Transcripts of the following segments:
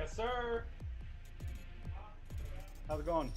Yes, sir. How's it going?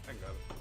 I can grab it.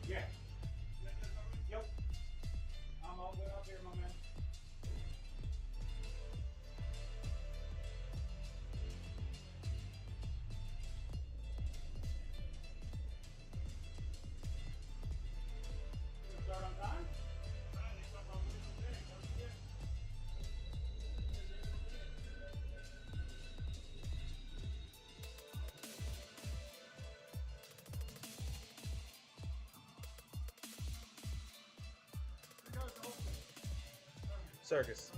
Yeah. Yep. I'm all good up here, my man. Start on time? Circus.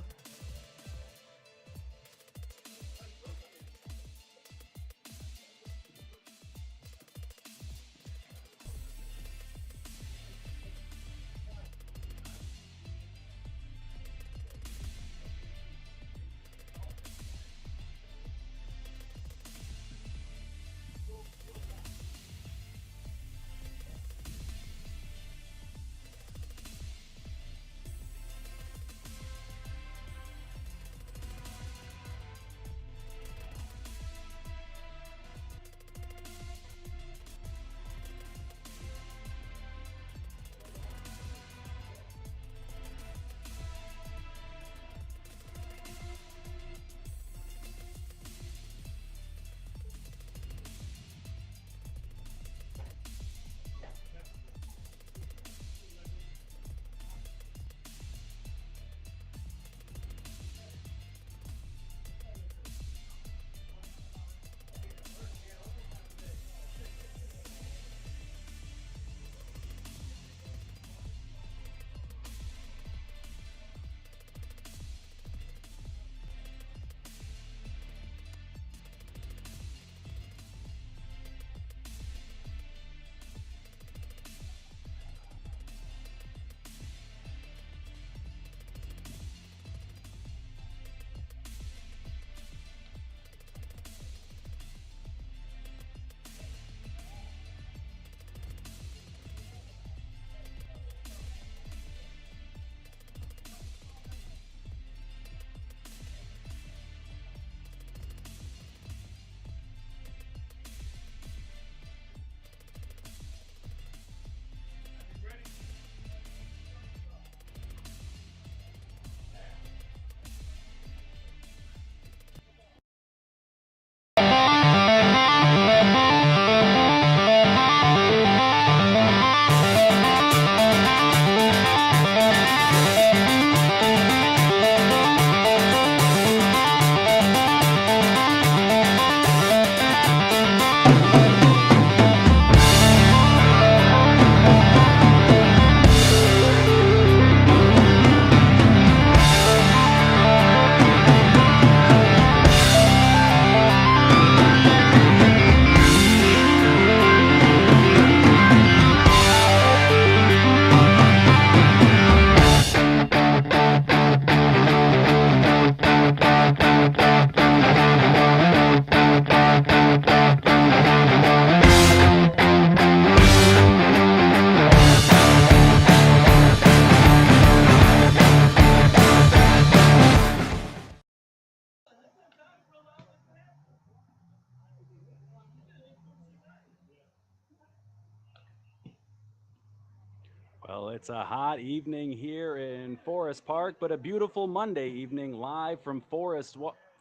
It's a hot evening here in Forest Park, but a beautiful Monday evening live from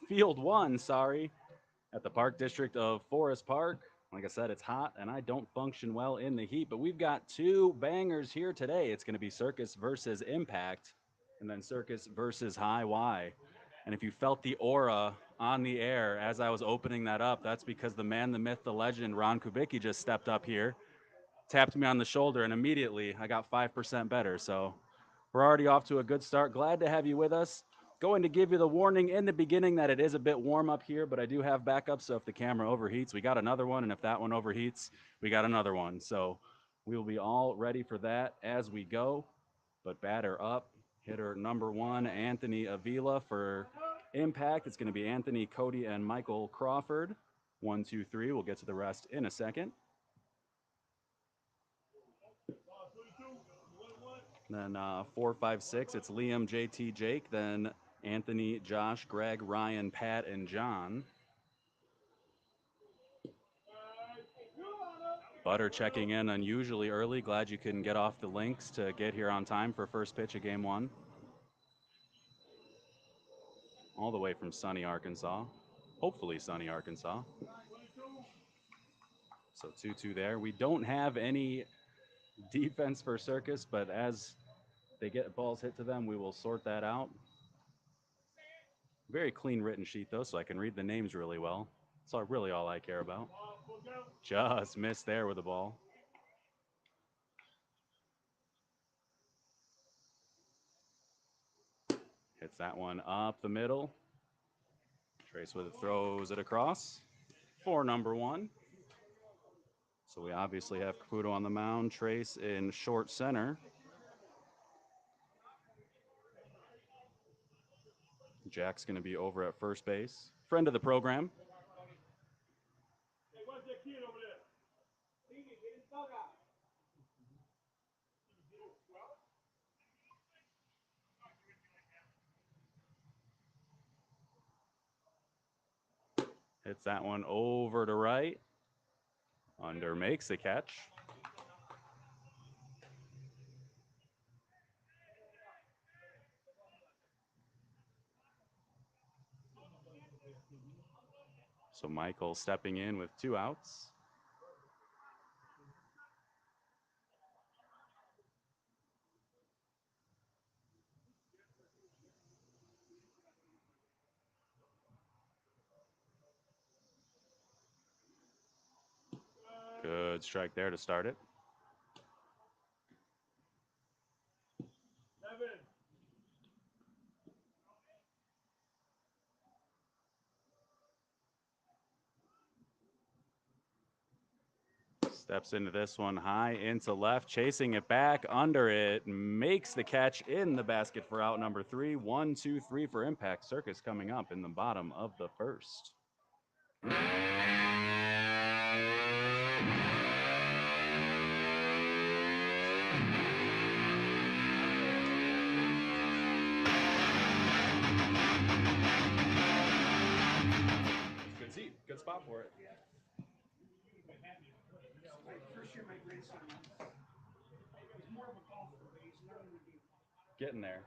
Field 1, sorry, at the Park District of Forest Park. Like I said, it's hot and I don't function well in the heat, but we've got two bangers here today. It's going to be Circus versus Impact and then Circus versus High Y. And if you felt the aura on the air as I was opening that up, that's because the man, the myth, the legend, Ron Kubicki just stepped up here, tapped me on the shoulder, and immediately I got 5% better. So we're already off to a good start. Glad to have you with us. Going to give you the warning in the beginning that it is a bit warm up here, but I do have backup. So if the camera overheats, we got another one. And if that one overheats, we got another one. So we will be all ready for that as we go. But batter up, hitter number one, Anthony Avila for Impact. It's going to be Anthony, Cody, and Michael Crawford. 1, 2, 3. We'll get to the rest in a second. Then 4, 5, 6, it's Liam, JT, Jake. Then Anthony, Josh, Greg, Ryan, Pat, and John. Butter checking in unusually early. Glad you couldn't get off the links to get here on time for first pitch of game one. All the way from sunny Arkansas. Hopefully sunny Arkansas. So 2-2 there. We don't have any defense for Circus, but as they get balls hit to them, we will sort that out. Very clean written sheet, though, so I can read the names really well. That's really all I care about. Just missed there with the ball. Hits that one up the middle. Trace with it, throws it across for number one. So we obviously have Caputo on the mound, Trace in short center. Jack's going to be over at first base. Friend of the program. Hits that one over to right. Under makes the catch. So Michael stepping in with 2 outs. Good strike there to start it. Steps into this one high into left, chasing it back under it, makes the catch in the basket for out number 3. 1, 2, 3 for Impact. Circus coming up in the bottom of the first. Good seat, good spot for it. Getting there.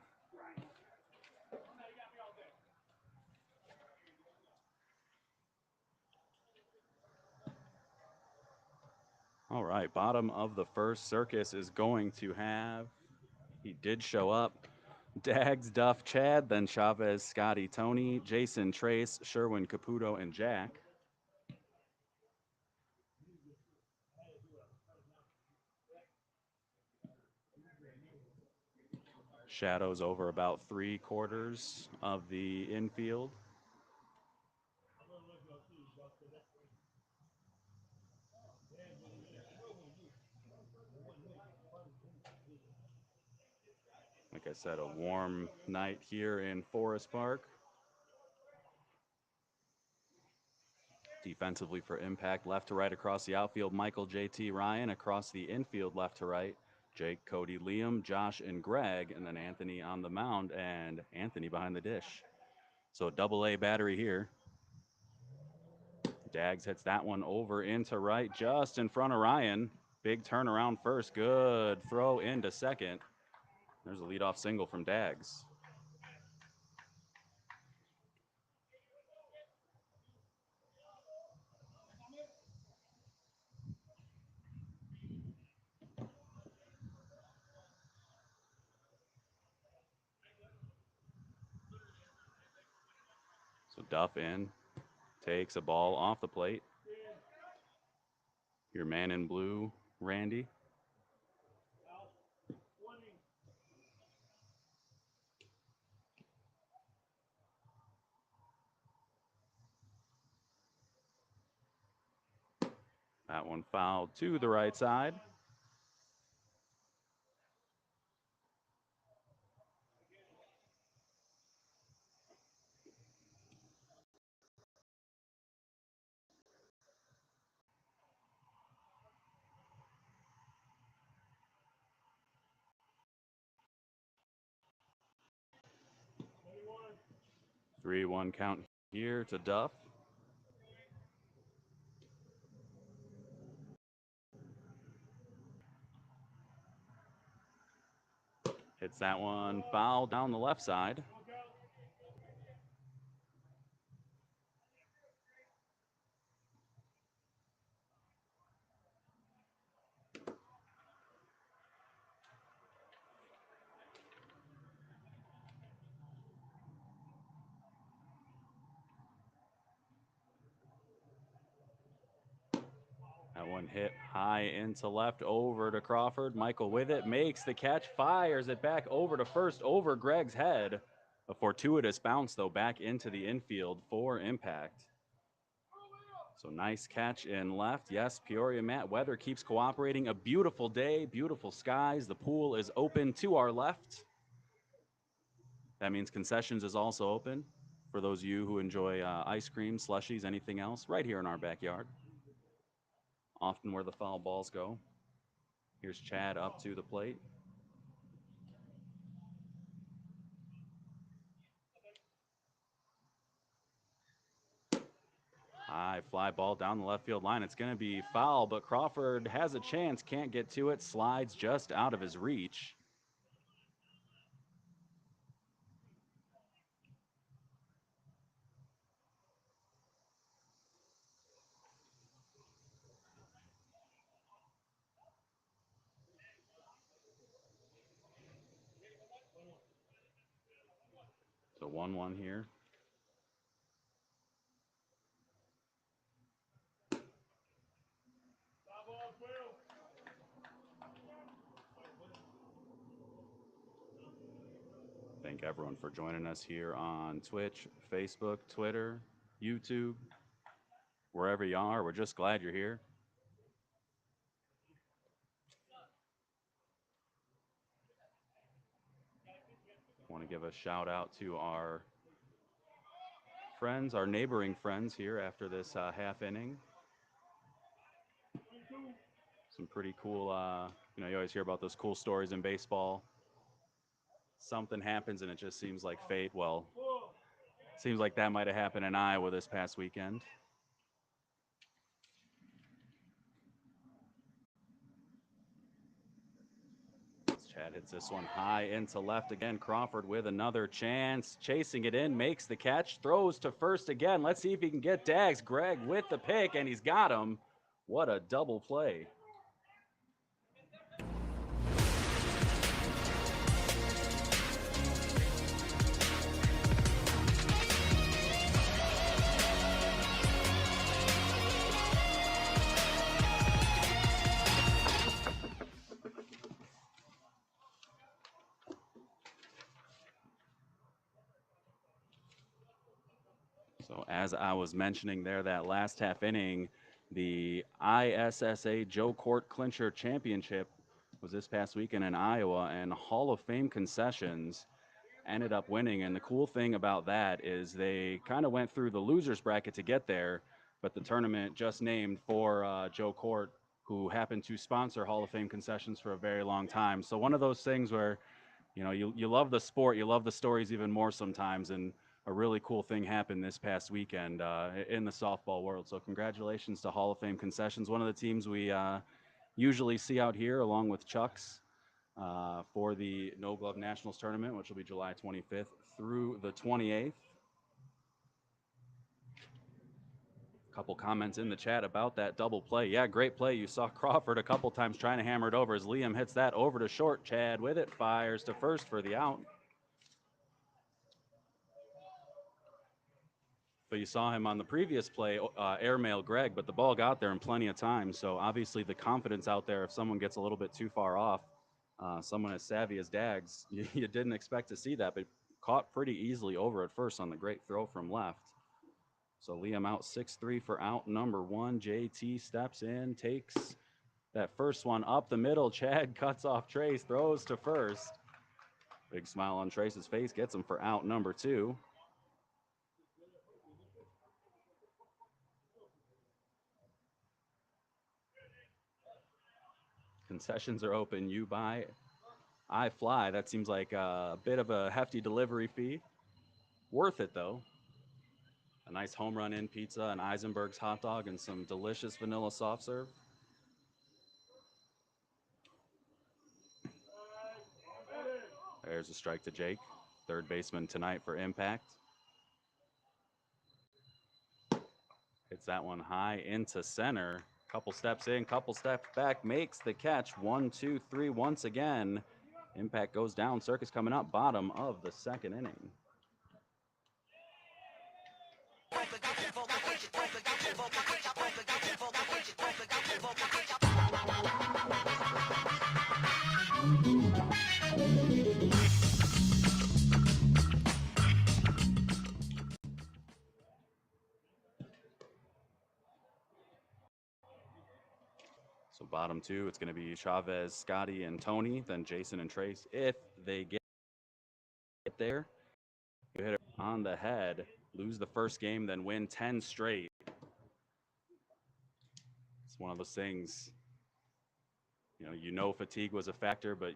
All right, bottom of the first. Circus is going to have, he did show up, Dags, Duff, Chad, then Chavez, Scotty, Tony, Jason, Trace, Sherwin, Caputo, and Jack. Shadows over about 3/4 of the infield. Like I said, a warm night here in Forest Park. Defensively for Impact, left to right across the outfield, Michael, JT, Ryan. Across the infield, left to right, Jake, Cody, Liam, Josh, and Greg. And then Anthony on the mound and Anthony behind the dish. So double-A battery here. Dags hits that one over into right, just in front of Ryan. Big turnaround first. Good throw into second. There's a leadoff single from Dags. So Duff in, takes a ball off the plate. Your man in blue, Randy. That one fouled to the right side. Three one count here to Duff. Hits that one foul down the left side. That one hit high into left over to Crawford. Michael with it, makes the catch, fires it back over to first over Greg's head. A fortuitous bounce, though, back into the infield for impact. So nice catch in left. Yes, Peoria Matt weather keeps cooperating. A beautiful day, beautiful skies. The pool is open to our left. That means concessions is also open for those of you who enjoy ice cream, slushies, anything else, right here in our backyard. Often where the foul balls go. Here's Chad up to the plate. High fly ball down the left field line. It's going to be foul, but Crawford has a chance, can't get to it, slides just out of his reach. So 1-1 here. Thank everyone for joining us here on Twitch, Facebook, Twitter, YouTube, wherever you are. We're just glad you're here. Want to give a shout out to our friends, our neighboring friends here after this half inning. Some pretty cool, you always hear about those cool stories in baseball. Something happens and it just seems like fate. Well, seems like that might have happened in Iowa this past weekend. Chad hits this one high into left again. Crawford with another chance, chasing it in, makes the catch, throws to first again. Let's see if he can get Dags. Greg with the pick, and he's got him. What a double play. So as I was mentioning there, that last half inning, the ISSA Joe Court Clincher Championship was this past weekend in Iowa, and Hall of Fame Concessions ended up winning. And the cool thing about that is they kind of went through the losers bracket to get there, but the tournament just named for Joe Court, who happened to sponsor Hall of Fame Concessions for a very long time. So one of those things where, you love the sport, you love the stories even more sometimes, and a really cool thing happened this past weekend in the softball world. So congratulations to Hall of Fame Concessions, one of the teams we usually see out here, along with Chuck's, for the No Glove Nationals tournament, which will be July 25th through the 28th. Couple comments in the chat about that double play. Yeah, great play. You saw Crawford a couple times trying to hammer it over as Liam hits that over to short. Chad with it, fires to first for the out. But you saw him on the previous play, airmail Greg, but the ball got there in plenty of time. So obviously the confidence out there, if someone gets a little bit too far off, someone as savvy as Dags, you didn't expect to see that, but caught pretty easily over at first on the great throw from left. So Liam out 6-3 for out number one. JT steps in, takes that first one up the middle. Chad cuts off Trace, throws to first. Big smile on Trace's face, gets him for out number two. Concessions are open. You buy, I fly. That seems like a bit of a hefty delivery fee. Worth it, though. A nice home run in pizza, an Eisenberg's hot dog, and some delicious vanilla soft serve. There's a strike to Jake, third baseman tonight for Impact. Hits that one high into center. Couple steps in, couple steps back, makes the catch. 1, 2, 3 once again. Impact goes down. Circus coming up, bottom of the second inning. So bottom two, it's going to be Chavez, Scotty, and Tony, then Jason and Trace. If they get there, you hit it on the head, lose the first game, then win 10 straight. It's one of those things, you know fatigue was a factor, but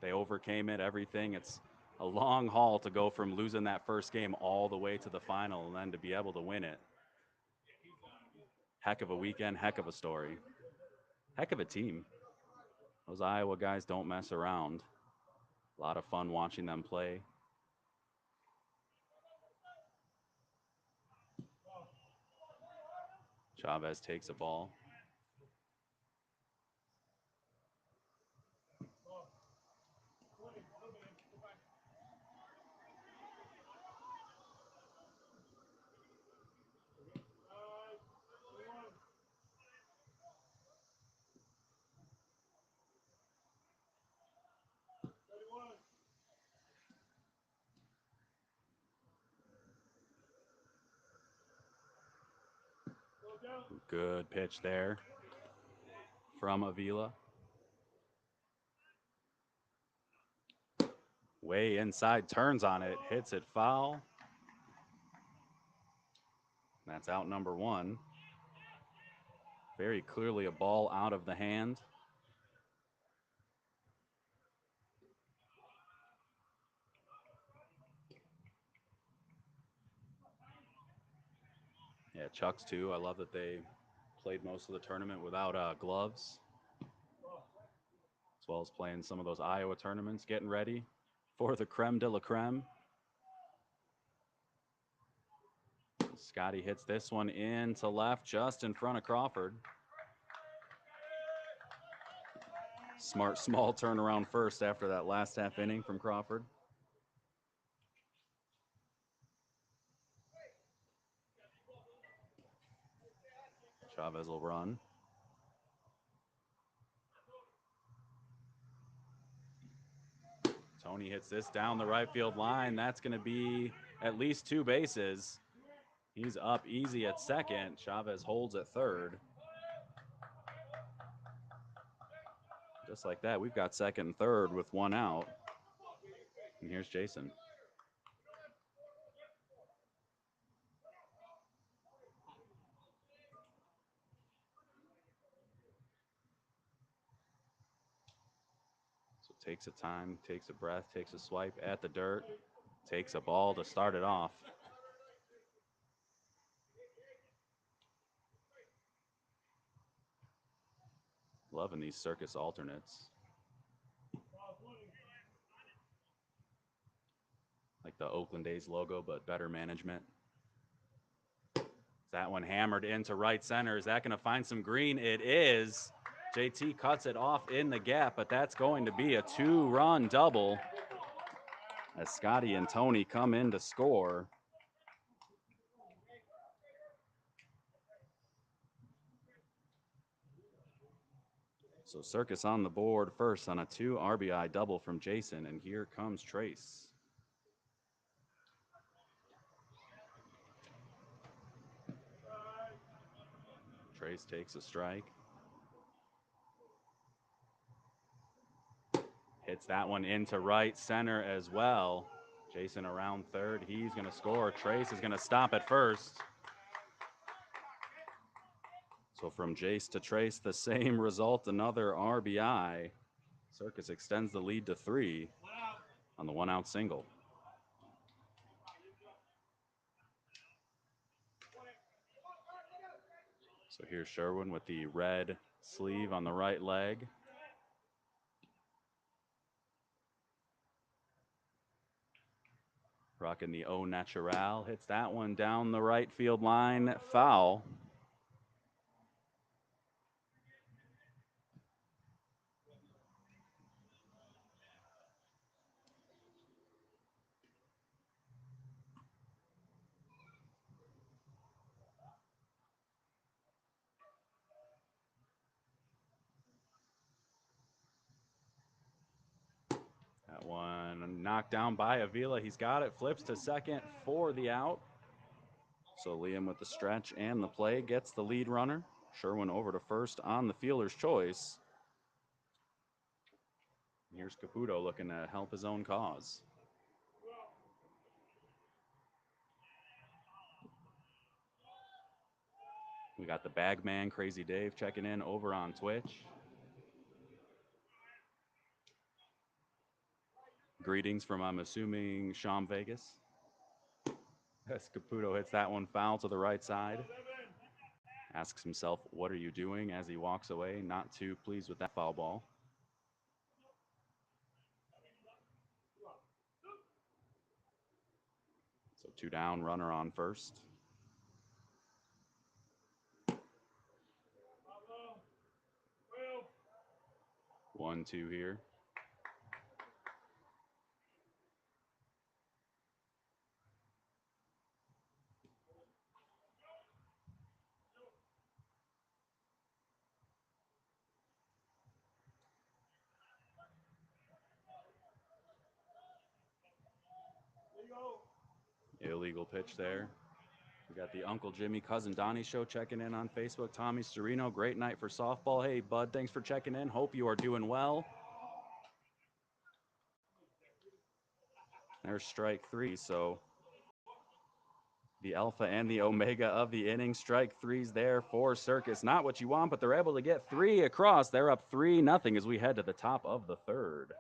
they overcame it, everything. It's a long haul to go from losing that first game all the way to the final and then to be able to win it. Heck of a weekend, heck of a story. Heck of a team. Those Iowa guys don't mess around. A lot of fun watching them play. Chavez takes a ball. Good pitch there from Avila. Way inside, turns on it, hits it foul. That's out number one. Very clearly a ball out of the hand. Yeah, Chuck's too. I love that they played most of the tournament without gloves, as well as playing some of those Iowa tournaments, getting ready for the creme de la creme. Scotty hits this one into left, just in front of Crawford. Smart, small turnaround first after that last half inning from Crawford. Chavez will run. Tony hits this down the right field line. That's going to be at least two bases. He's up easy at second. Chavez holds at third. Just like that, we've got second and third with one out. And here's Jason. So takes a time, takes a breath, takes a swipe at the dirt, takes a ball to start it off. Loving these Circus alternates. Like the Oakland A's logo, but better management. That one hammered into right center. Is that going to find some green? It is. JT cuts it off in the gap, but that's going to be a 2-run double as Scotty and Tony come in to score. So Circus on the board first on a 2 RBI double from Jason, and here comes Trace. Trace takes a strike. Hits that one into right center as well. Jason around third. He's going to score. Trace is going to stop at first. So from Jace to Trace, the same result, another RBI. Circus extends the lead to 3 on the 1-out single. So here's Sherwin with the red sleeve on the right leg. Rocking the Au Natural. Hits that one down the right field line. Foul. That one knocked down by Avila. He's got it. Flips to second for the out. So Liam with the stretch and the play gets the lead runner. Sherwin over to first on the fielder's choice. Here's Caputo looking to help his own cause. We got the bag man, Crazy Dave, checking in over on Twitch. Greetings from, I'm assuming, Sean Vegas. As Caputo hits that one foul to the right side. Asks himself, what are you doing as he walks away? Not too pleased with that foul ball. So 2 down, runner on first. 1-2 here. Illegal pitch there. We got the Uncle Jimmy, Cousin Donnie show checking in on Facebook. Tommy Serino, great night for softball. Hey, bud, thanks for checking in. Hope you are doing well. There's strike 3, so the alpha and the omega of the inning. Strike 3's there for Circus. Not what you want, but they're able to get 3 across. They're up 3-0 as we head to the top of the third.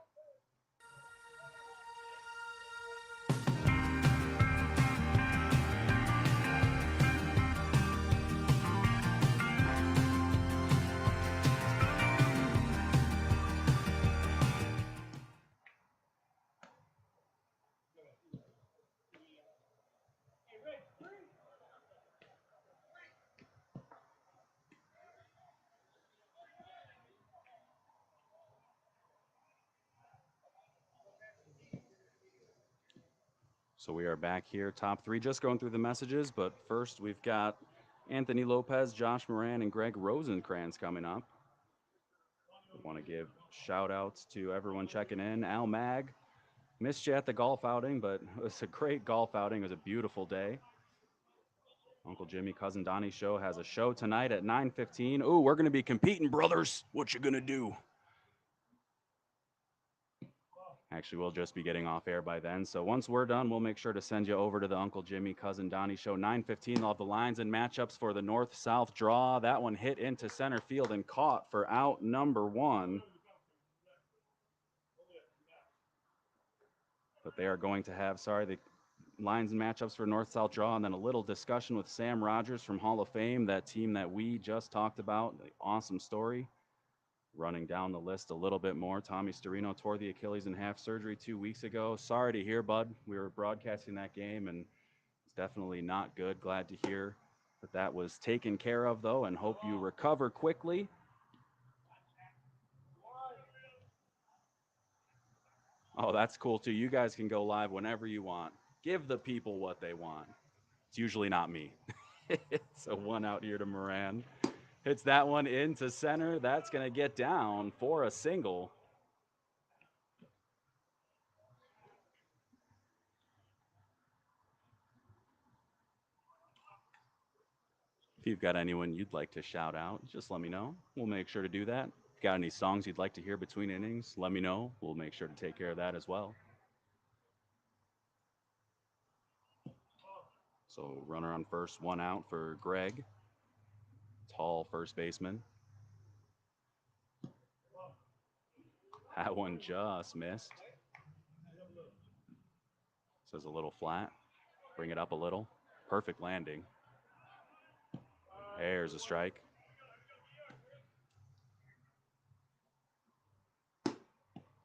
So we are back here, top 3, just going through the messages. But first, we've got Anthony Lopez, Josh Moran, and Greg Rosenkrantz coming up. We want to give shout outs to everyone checking in. Al Mag, missed you at the golf outing, but it was a great golf outing. It was a beautiful day. Uncle Jimmy, Cousin Donnie show has a show tonight at 9:15. Oh, we're going to be competing, brothers. What you going to do? Actually, we'll just be getting off air by then. So once we're done, we'll make sure to send you over to the Uncle Jimmy, Cousin Donnie show. 9:15, they'll have the lines and matchups for the north-south draw. That one hit into center field and caught for out number 1. But they are going to have, the lines and matchups for north-south draw, and then a little discussion with Sam Rogers from Hall of Fame, that team that we just talked about. Awesome story. Running down the list a little bit more, Tommy Storino tore the Achilles in half surgery 2 weeks ago. Sorry to hear, bud. We were broadcasting that game, and it's definitely not good. Glad to hear that that was taken care of, though, and hope you recover quickly. Oh, that's cool, too. You guys can go live whenever you want. Give the people what they want. It's usually not me. So one out here to Moran. Hits that one into center. That's going to get down for a single. If you've got anyone you'd like to shout out, just let me know. We'll make sure to do that. If you've got any songs you'd like to hear between innings, let me know. We'll make sure to take care of that as well. So runner on first, one out for Greg. Tall first baseman. That one just missed. Says a little flat. Bring it up a little. Perfect landing. There's a strike.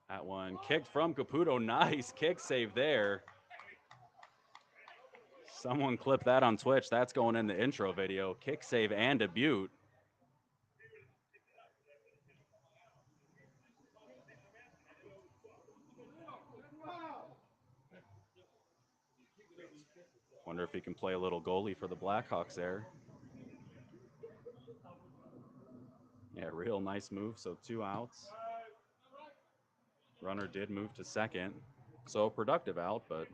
That one kicked from Caputo. Nice kick save there. Someone clip that on Twitch. That's going in the intro video. Kick save and debut. Wonder if he can play a little goalie for the Blackhawks there. Yeah, real nice move. So 2 outs. Runner did move to second. So productive out, but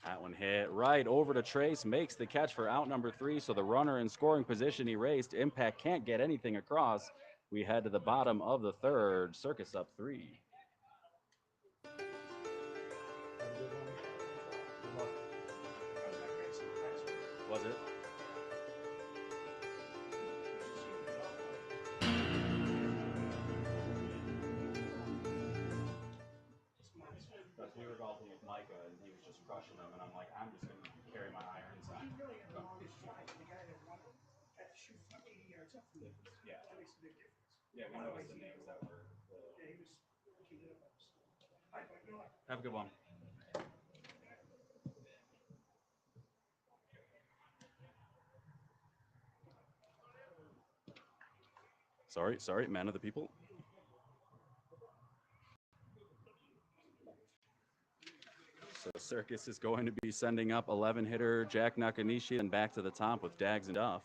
that one hit right over to Trace. Makes the catch for out number 3. So the runner in scoring position erased. Impact can't get anything across. We head to the bottom of the third. Circus up 3. Was it? Because we were golfing with Micah and he was just crushing them, and I'm like, I'm just gonna carry my irons on. Yeah. Yeah, we noticed the names that were. Have a good one. Sorry, man of the people. So Circus is going to be sending up 11 hitter Jack Nakanishi and back to the top with Dags and Duff.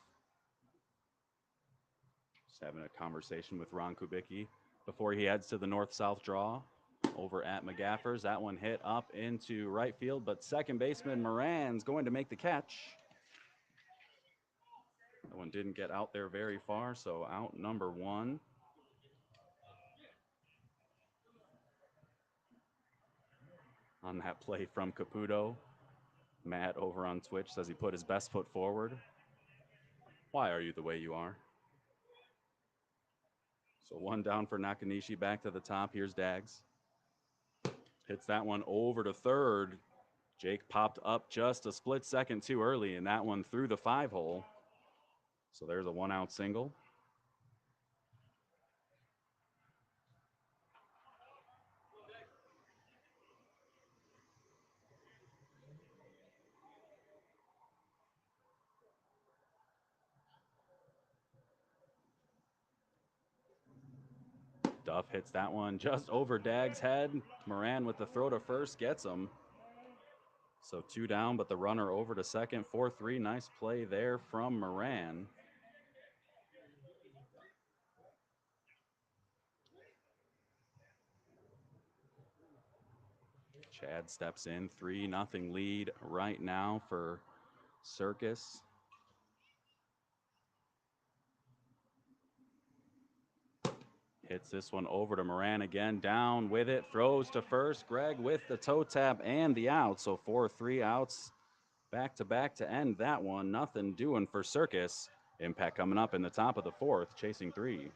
Just having a conversation with Ron Kubicki before he heads to the north-south draw over at McGaffers. That one hit up into right field, but second baseman Moran's going to make the catch. That one didn't get out there very far, so out number 1. On that play from Caputo. Matt over on Twitch says he put his best foot forward. Why are you the way you are? So 1 down for Nakanishi, back to the top. Here's Dags. Hits that one over to third. Jake popped up just a split second too early, and that one through the 5-hole. So there's a 1-out single. Duff hits that one just over Dag's head. Moran with the throw to first gets him. So 2 down, but the runner over to second. 4-3. Nice play there from Moran. Chad steps in. 3-0 lead right now for Circus. Hits this one over to Moran again, down with it, throws to first. Greg with the toe tap and the out. So 4-3 outs back to end that one. Nothing doing for Circus. Impact coming up in the top of the 4th, chasing 3.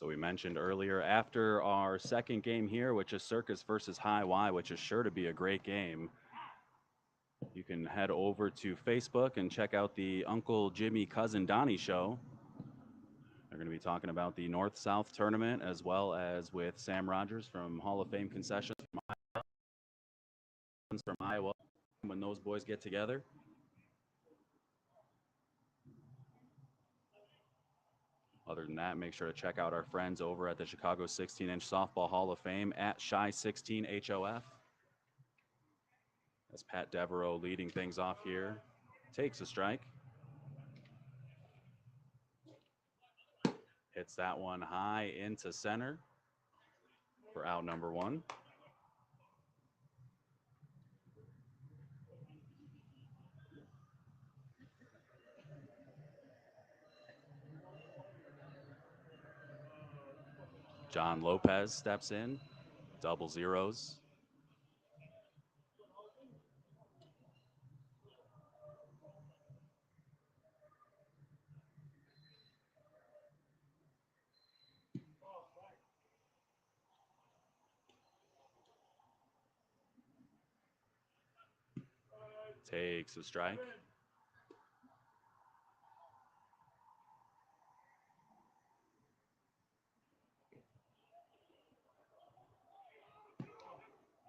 So we mentioned earlier, after our second game here, which is Circus versus High Y, which is sure to be a great game, you can head over to Facebook and check out the Uncle Jimmy Cousin Donnie show. They're going to be talking about the North South tournament as well as with Sam Rogers from Hall of Fame Concessions from Iowa when those boys get together. Other than that, make sure to check out our friends over at the Chicago 16-inch Softball Hall of Fame at Shy16HOF. As Pat Devereaux leading things off here, takes a strike. Hits that one high into center for out number one. John Lopez steps in, double zeros. Takes a strike.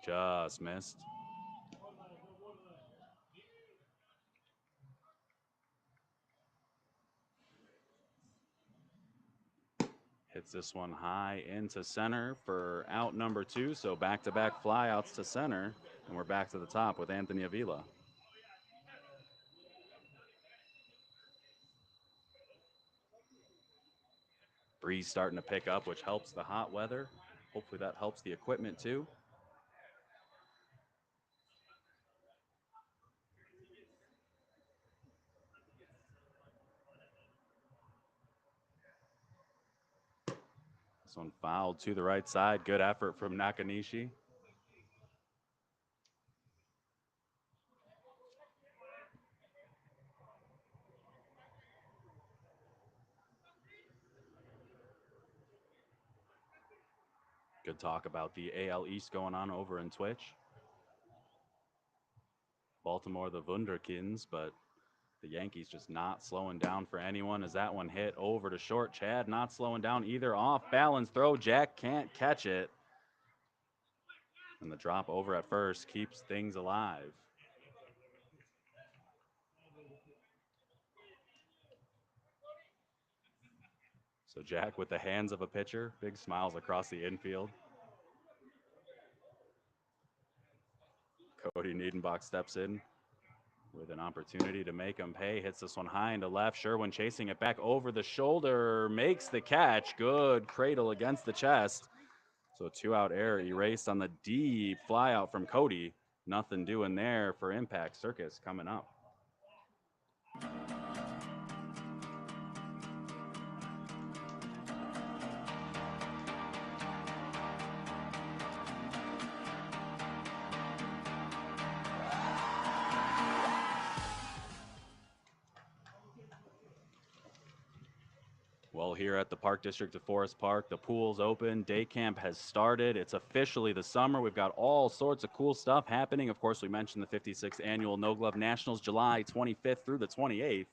Just missed. Hits this one high into center for out number two. So back-to-back flyouts to center, and we're back to the top with Anthony Avila. Breeze starting to pick up, which helps the hot weather. Hopefully that helps the equipment too. This one fouled to the right side. Good effort from Nakanishi. Good talk about the AL East going on over in Twitch. Baltimore, the Wunderkinds, but the Yankees just not slowing down for anyone as that one hit over to short. Chad not slowing down either. Off balance throw. Jack can't catch it. And the drop over at first keeps things alive. So Jack with the hands of a pitcher, big smiles across the infield. Cody Niedenbach steps in with an opportunity to make him pay. Hits this one high into left. Sherwin chasing it back over the shoulder. Makes the catch. Good cradle against the chest. So 2-out error erased on the deep flyout from Cody. Nothing doing there for Impact. Circus coming up. Well, here at the Park District of Forest Park, the pool's open. Day camp has started. It's officially the summer. We've got all sorts of cool stuff happening. Of course, we mentioned the 56th Annual No Glove Nationals, July 25th through the 28th.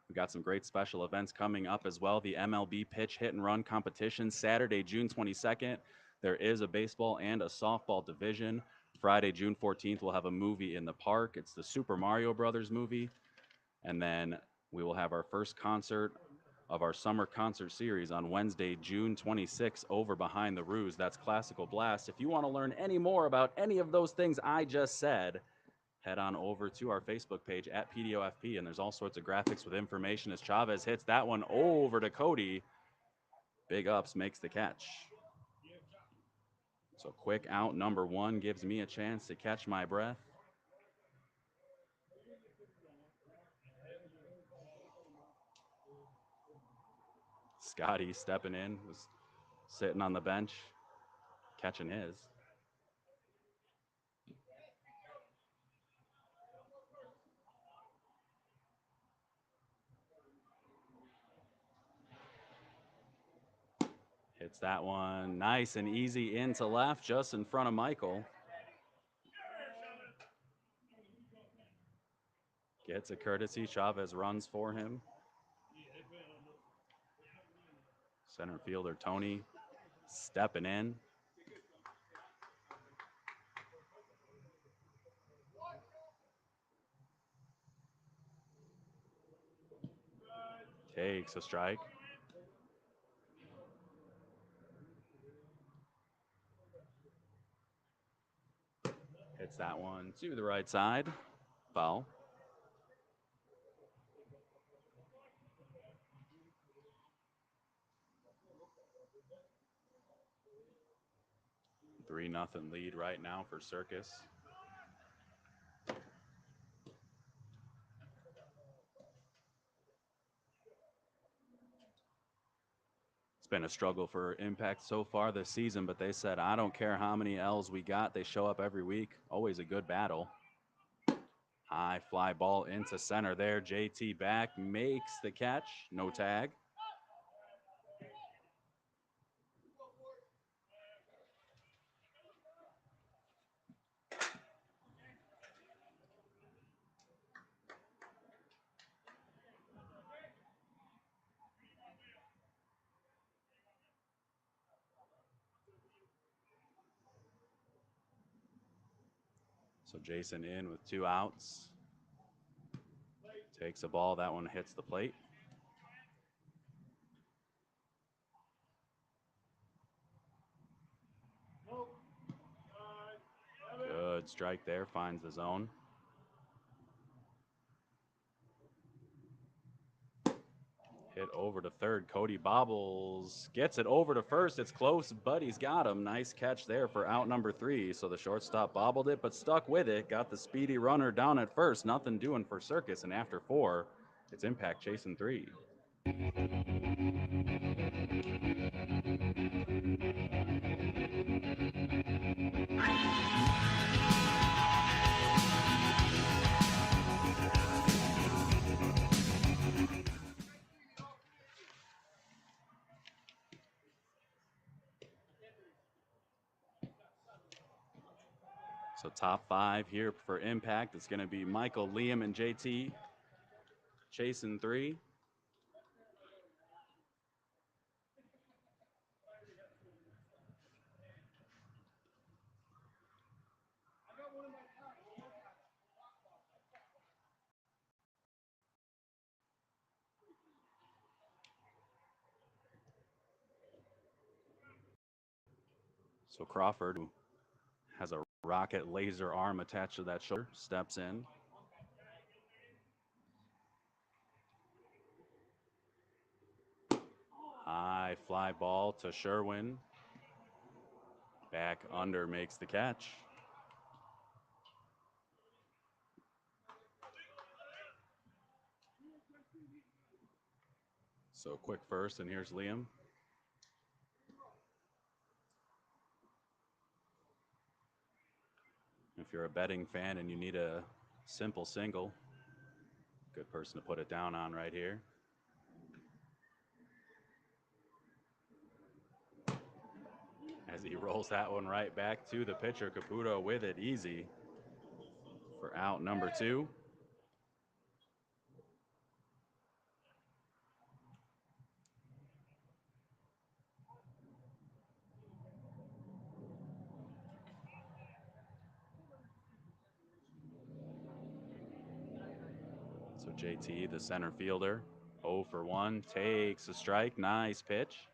We've got some great special events coming up as well. The MLB pitch hit and run competition, Saturday, June 22nd. There is a baseball and a softball division. Friday, June 14th, we'll have a movie in the park. It's the Super Mario Brothers movie. And then we will have our first concert of our summer concert series on Wednesday, June 26th, over behind the Ruse. That's Classical Blast. If you want to learn any more about any of those things I just said, head on over to our Facebook page at PDOFP, and there's all sorts of graphics with information as Chavez hits that one over to Cody. Big ups makes the catch. So quick out number one gives me a chance to catch my breath. Scotty stepping in, was sitting on the bench, catching his. Hits that one nice and easy into left, just in front of Michael. Gets a courtesy. Chavez runs for him. Center fielder Tony stepping in. Takes a strike. Hits that one to the right side. Foul. Three nothing lead right now for Circus. It's been a struggle for Impact so far this season, but they said, I don't care how many L's we got. They show up every week. Always a good battle. High fly ball into center there. JT back, makes the catch. No tag. So Jason in with 2 outs. Takes a ball. That one hits the plate. Good strike there. Finds the zone. Hit over to third. Cody bobbles. Gets it over to first. It's close, but he's got him. Nice catch there for out number 3. So the shortstop bobbled it, but stuck with it. Got the speedy runner down at first. Nothing doing for Circus. And after 4, it's Impact chasing 3. So top 5 here for Impact. It's going to be Michael, Liam, and JT chasing 3. So Crawford, who has a rocket laser arm attached to that shoulder, steps in. High fly ball to Sherwin. Back under, makes the catch. So quick first, and here's Liam. If you're a betting fan and you need a simple single, good person to put it down on right here. As he rolls that one right back to the pitcher, Caputo with it easy for out number 2. So JT, the center fielder, 0 for 1, takes a strike. Nice pitch.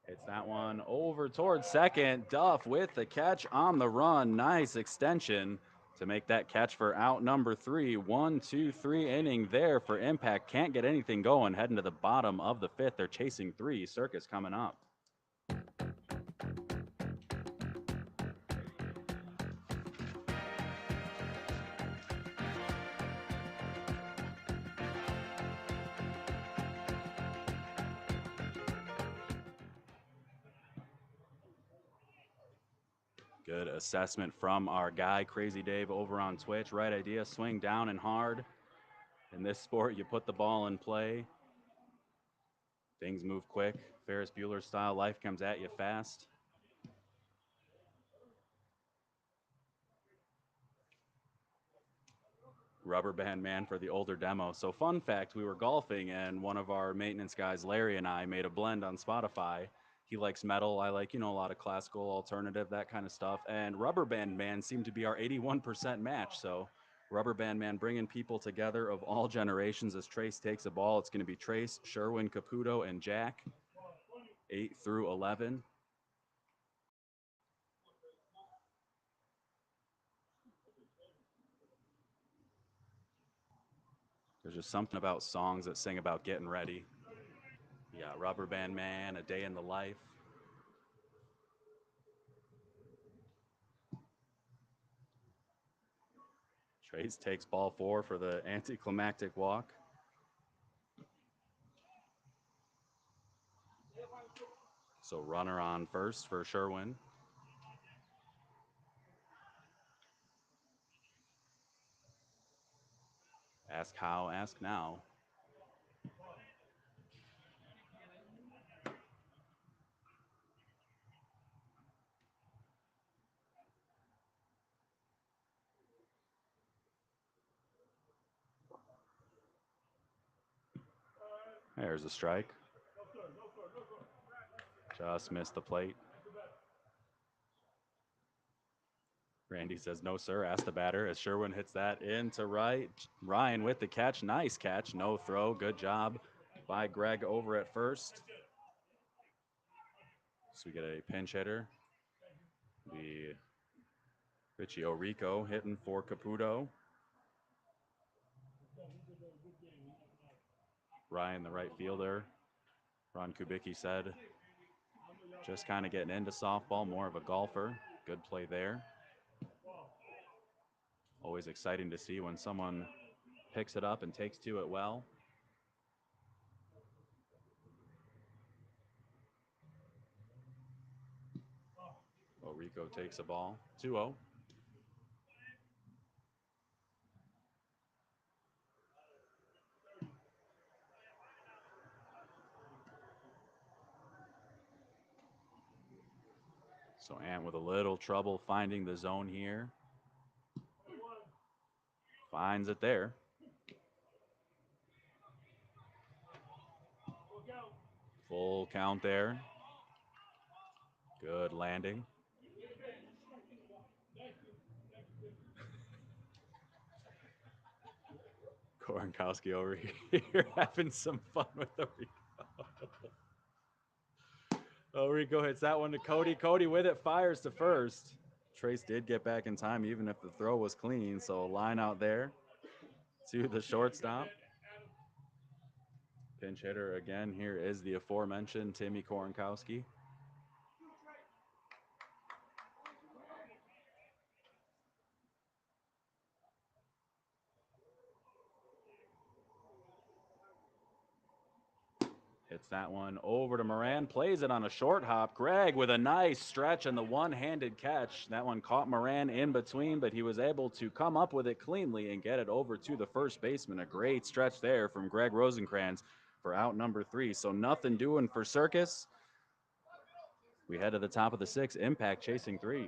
It's that one over towards second. Duff with the catch on the run. Nice extension to make that catch for out number 3. 1, 2, 3 inning there for Impact. Can't get anything going. Heading to the bottom of the 5th. They're chasing 3. Circus coming up. Good assessment from our guy, Crazy Dave, over on Twitch. Right idea, swing down and hard. In this sport, you put the ball in play, things move quick. Ferris Bueller style, life comes at you fast. Rubber Band Man for the older demo. So, fun fact, we were golfing, and one of our maintenance guys, Larry, and I made a blend on Spotify. He likes metal. I like, a lot of classical, alternative, that kind of stuff. And Rubber Band Man seemed to be our 81% match. So, Rubber Band Man bringing people together of all generations as Trace takes a ball. It's going to be Trace, Sherwin, Caputo, and Jack, 8 through 11. There's just something about songs that sing about getting ready. Yeah, Rubber Band Man, A Day in the Life. Trace takes ball 4 for the anticlimactic walk. So runner on first for Sherwin. Ask how, ask now. There's a strike. Just missed the plate. Randy says, no, sir. Ask the batter as Sherwin hits that into right. Ryan with the catch. Nice catch. No throw. Good job by Greg over at first. So we get a pinch hitter. The Richie Orico hitting for Caputo. Ryan, the right fielder. Ron Kubicki said, just kind of getting into softball, more of a golfer. Good play there. Always exciting to see when someone picks it up and takes to it well. Orico takes a ball. 2-0. So Ant with a little trouble finding the zone here. Finds it there. Full count there. Good landing. Koronkowski over here having some fun with Orico. Orico hits that one to Cody. Cody with it, fires to first. Trace did get back in time, even if the throw was clean. So a line out there to the shortstop. Pinch hitter again here is the aforementioned Timmy Koronkowski. Hits that one over to Moran, plays it on a short hop. Greg with a nice stretch and the one-handed catch. That one caught Moran in between, but he was able to come up with it cleanly and get it over to the first baseman. A great stretch there from Greg Rosenkrantz for out number 3. So nothing doing for Circus. We head to the top of the 6th. Impact chasing 3.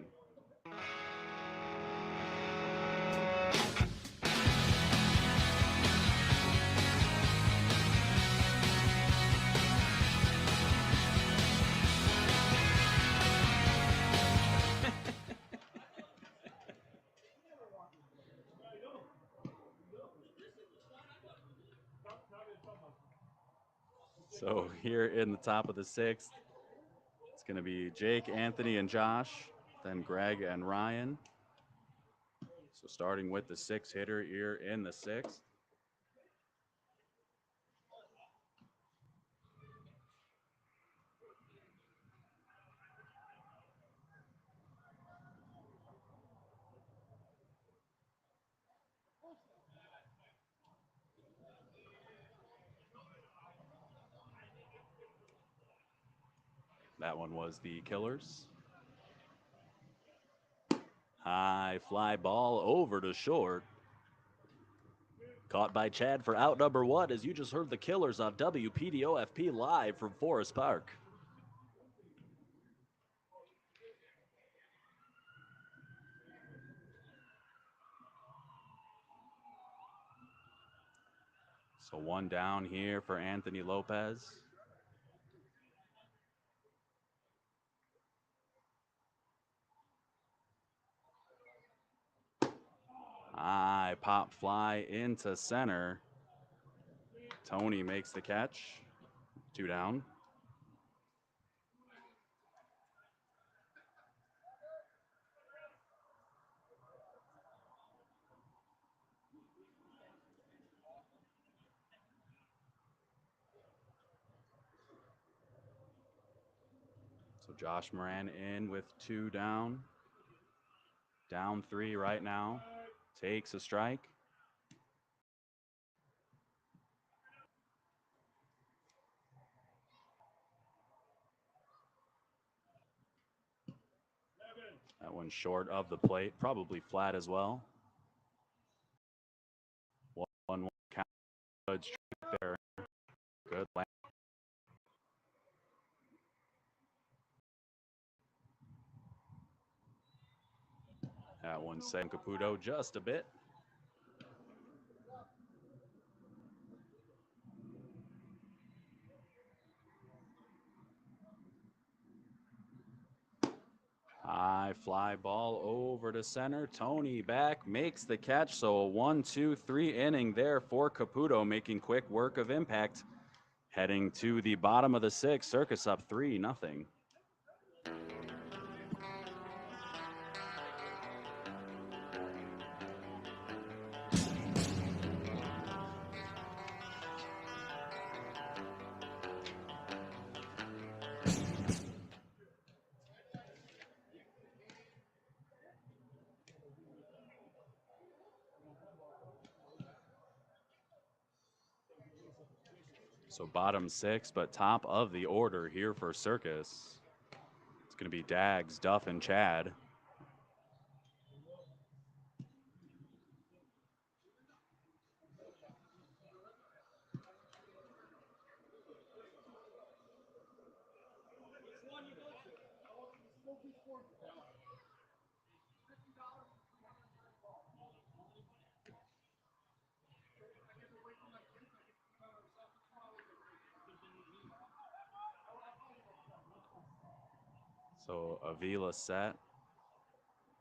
So here in the top of the 6th, it's going to be Jake, Anthony, and Josh, then Greg and Ryan. So starting with the 6 hitter here in the 6th. That one was the Killers. High fly ball over to short. Caught by Chad for out number one, as you just heard the Killers on WPDOFP live from Forest Park. So one down here for Anthony Lopez. High pop fly into center. Tony makes the catch. 2 down. So Josh Moran in with 2 down. Down 3 right now. Takes a strike. That one's short of the plate, probably flat as well. 1-1 count. Good strike there. Good land. That one sent Caputo just a bit. High fly ball over to center. Tony back makes the catch. So a 1-2-3 inning there for Caputo, making quick work of impact. Heading to the bottom of the 6th. Circus up 3-0. So bottom 6, but top of the order here for Circus. It's going to be Dags, Duff, and Chad. So Avila set.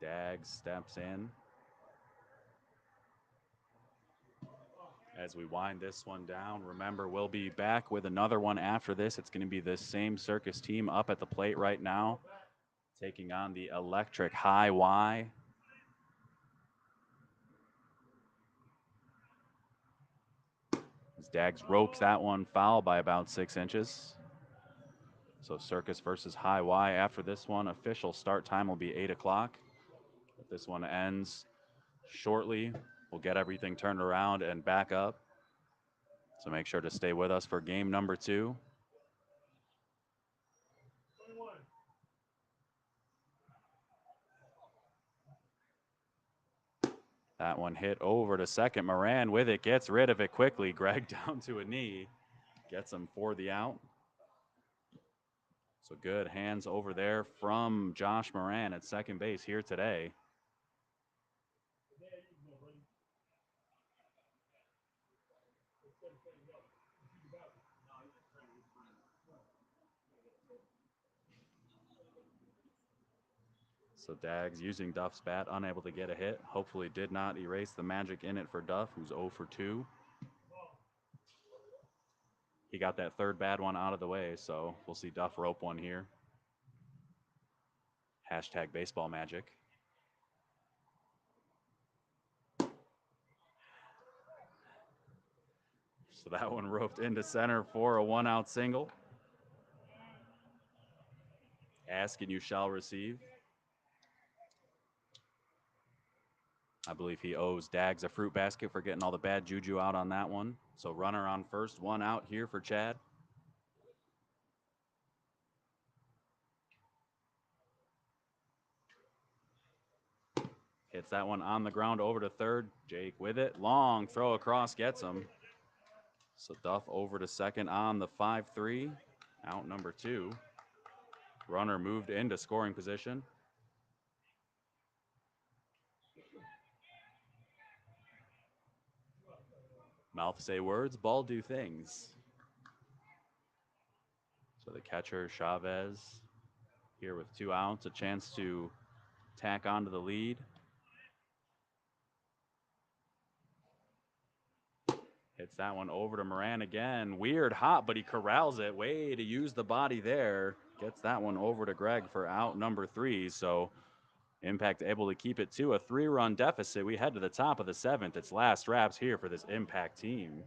Dags steps in. As we wind this one down, remember, we'll be back with another one after this. It's going to be the same Circus team up at the plate right now, taking on the electric High Y. As Dags ropes that one foul by about 6 inches. So Circus versus High Y after this one. Official start time will be 8 o'clock. If this one ends shortly, we'll get everything turned around and back up. So make sure to stay with us for game number 2. That one hit over to second. Moran with it, gets rid of it quickly. Greg down to a knee, gets him for the out. So good hands over there from Josh Moran at second base here today. So Dags using Duff's bat, unable to get a hit. Hopefully did not erase the magic in it for Duff, who's 0 for 2. He got that third bad one out of the way, so we'll see Duff rope one here. Hashtag baseball magic. So that one roped into center for a 1-out single. Ask and you shall receive. I believe he owes Dags a fruit basket for getting all the bad juju out on that one. So runner on first, 1 out here for Chad. Hits that one on the ground over to third. Jake with it. Long throw across, gets him. So Duff over to second on the 5-3. Out number 2. Runner moved into scoring position. Mouth say words, ball do things. So the catcher, Chavez, here with 2 outs, a chance to tack onto the lead. Hits that one over to Moran again. Weird hop, but he corrals it. Way to use the body there. Gets that one over to Greg for out number 3. So Impact able to keep it to a 3-run deficit. We head to the top of the 7th. It's last wraps here for this Impact team.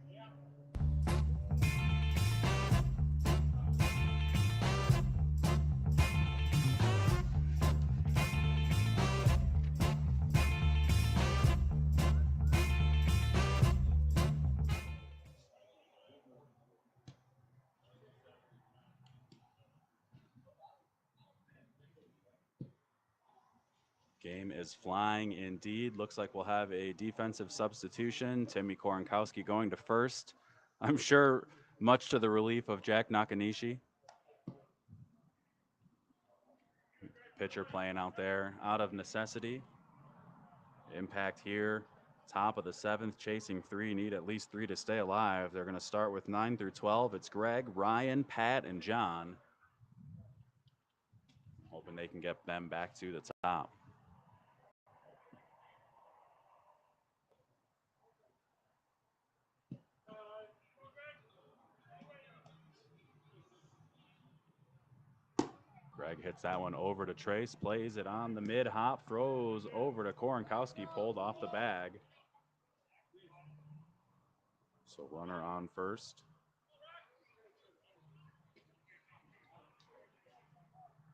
Game is flying indeed. Looks like we'll have a defensive substitution. Timmy Korenkowski going to first. I'm sure much to the relief of Jack Nakanishi. Pitcher playing out there out of necessity. Impact here, top of the 7th, chasing 3, need at least 3 to stay alive. They're going to start with 9 through 12. It's Greg, Ryan, Pat, and John. Hoping they can get them back to the top. Greg hits that one over to Trace, plays it on the mid hop, throws over to Korenkowski, pulled off the bag. So runner on first.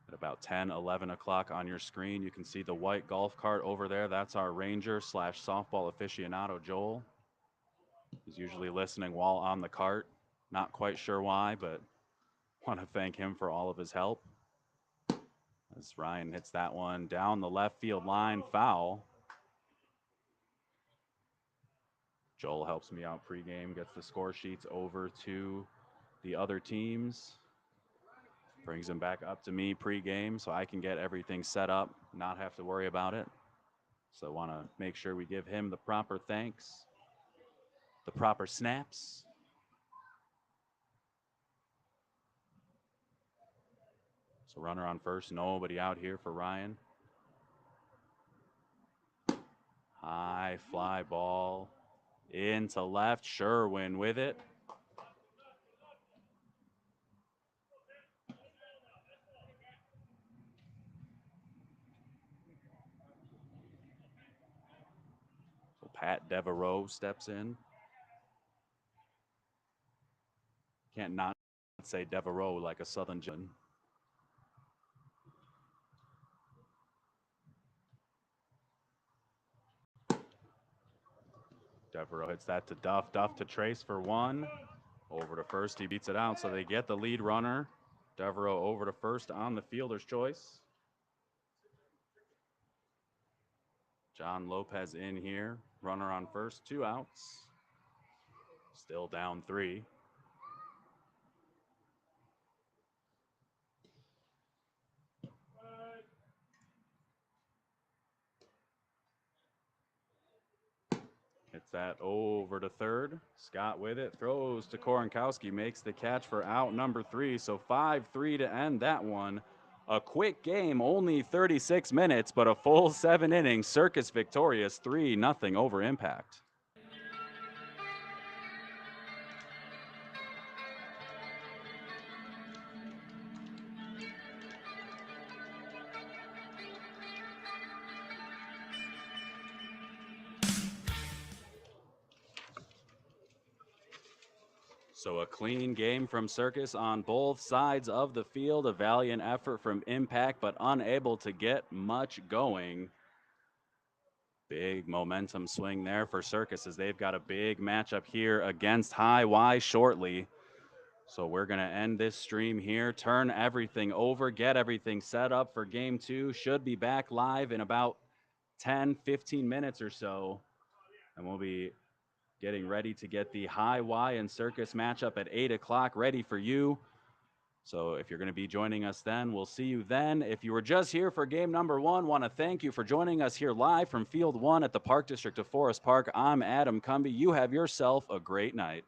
At about 10, 11 o'clock on your screen, you can see the white golf cart over there. That's our ranger / softball aficionado, Joel. He's usually listening while on the cart. Not quite sure why, but want to thank him for all of his help. As Ryan hits that one down the left field line, foul. Joel helps me out pregame, gets the score sheets over to the other teams. Brings them back up to me pregame so I can get everything set up, not have to worry about it. So I want to make sure we give him the proper thanks, the proper snaps. So runner on first, nobody out here for Ryan. High fly ball into left, Sherwin with it. So Pat Devereaux steps in. Can't not say Devereaux like a Southern gentleman. Devereaux hits that to Duff. Duff to Trace for 1. Over to first, he beats it out, so they get the lead runner. Devereaux over to first on the fielder's choice. John Lopez in here. Runner on first, 2 outs. Still down 3. Hits that over to third. Scott with it, throws to Korenkowski, makes the catch for out number 3. So 5-3 to end that one. A quick game, only 36 minutes, but a full 7 innings. Circus victorious, 3-0 over Impact. So a clean game from Circus on both sides of the field. A valiant effort from Impact, but unable to get much going. Big momentum swing there for Circus as they've got a big matchup here against High Y shortly. So we're going to end this stream here, turn everything over, get everything set up for game 2. Should be back live in about 10, 15 minutes or so. And we'll be getting ready to get the High Y and Circus matchup at 8 o'clock ready for you. So if you're going to be joining us then, we'll see you then. If you were just here for game number one, want to thank you for joining us here live from Field 1 at the Park District of Forest Park. I'm Adam Cumby. You have yourself a great night.